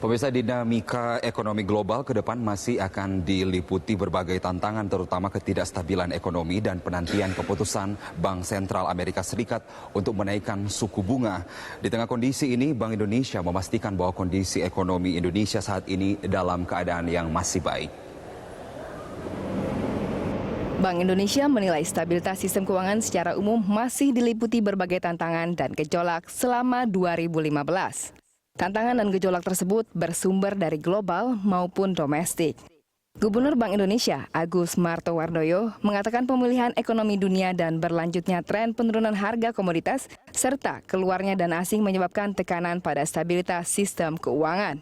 Pemirsa, dinamika ekonomi global ke depan masih akan diliputi berbagai tantangan, terutama ketidakstabilan ekonomi dan penantian keputusan Bank Sentral Amerika Serikat untuk menaikkan suku bunga. Di tengah kondisi ini, Bank Indonesia memastikan bahwa kondisi ekonomi Indonesia saat ini dalam keadaan yang masih baik. Bank Indonesia menilai stabilitas sistem keuangan secara umum masih diliputi berbagai tantangan dan gejolak selama 2015. Tantangan dan gejolak tersebut bersumber dari global maupun domestik. Gubernur Bank Indonesia, Agus Martowardoyo, mengatakan pemulihan ekonomi dunia dan berlanjutnya tren penurunan harga komoditas serta keluarnya dana asing menyebabkan tekanan pada stabilitas sistem keuangan.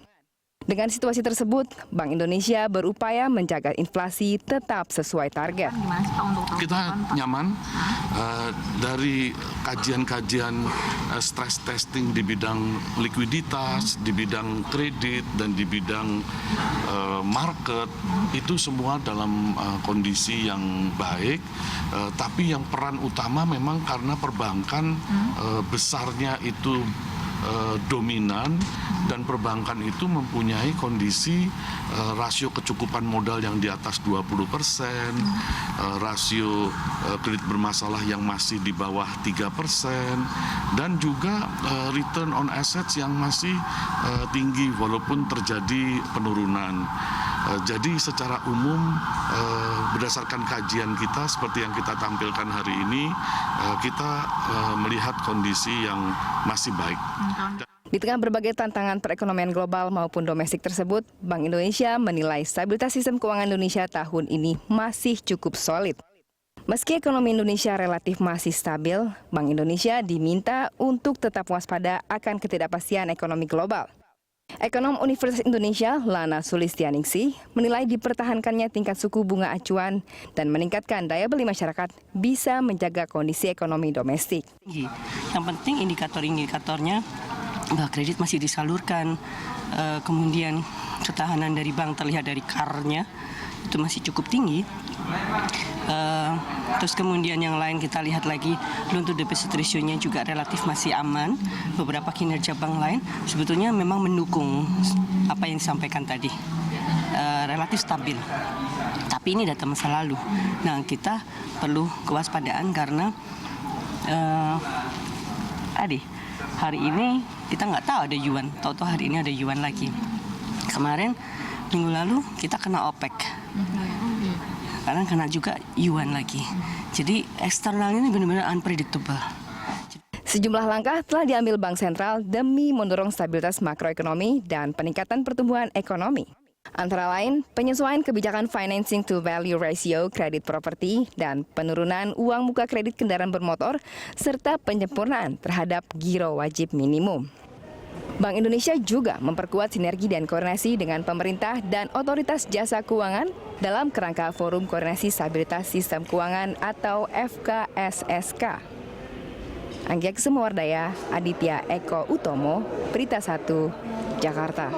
Dengan situasi tersebut, Bank Indonesia berupaya menjaga inflasi tetap sesuai target. Kita nyaman dari kajian-kajian stress testing di bidang likuiditas, di bidang kredit, dan di bidang market, itu semua dalam kondisi yang baik. Tapi yang peran utama memang karena perbankan besarnya itu dominan, dan perbankan itu mempunyai kondisi rasio kecukupan modal yang di atas 20%, rasio kredit bermasalah yang masih di bawah 3%, dan juga return on assets yang masih tinggi walaupun terjadi penurunan. Jadi secara umum berdasarkan kajian kita seperti yang kita tampilkan hari ini, kita melihat kondisi yang masih baik. Di tengah berbagai tantangan perekonomian global maupun domestik tersebut, Bank Indonesia menilai stabilitas sistem keuangan Indonesia tahun ini masih cukup solid. Meski ekonomi Indonesia relatif masih stabil, Bank Indonesia diminta untuk tetap waspada akan ketidakpastian ekonomi global. Ekonom Universitas Indonesia, Lana Sulistianingsih, menilai dipertahankannya tingkat suku bunga acuan dan meningkatkan daya beli masyarakat bisa menjaga kondisi ekonomi domestik. Yang penting indikator-indikatornya bahwa kredit masih disalurkan, kemudian ketahanan dari bank terlihat dari CAR-nya itu masih cukup tinggi. Terus kemudian yang lain kita lihat lagi loan to deposit ratio-nya juga relatif masih aman. Beberapa kinerja bank lain sebetulnya memang mendukung apa yang disampaikan tadi, relatif stabil. Tapi ini data masa lalu. Nah, kita perlu kewaspadaan karena hari ini kita nggak tahu ada yuan, tahu-tahu hari ini ada yuan lagi. Kemarin minggu lalu kita kena OPEC, karena kena juga yuan lagi. Jadi eksternalnya ini benar-benar unpredictable. Sejumlah langkah telah diambil Bank Sentral demi mendorong stabilitas makroekonomi dan peningkatan pertumbuhan ekonomi. Antara lain, penyesuaian kebijakan financing to value ratio kredit properti dan penurunan uang muka kredit kendaraan bermotor, serta penyempurnaan terhadap giro wajib minimum. Bank Indonesia juga memperkuat sinergi dan koordinasi dengan pemerintah dan otoritas jasa keuangan dalam kerangka Forum Koordinasi Stabilitas Sistem Keuangan atau FKSSK. Anggia Kesumawardaya, Aditya Eko Utomo, Berita 1, Jakarta.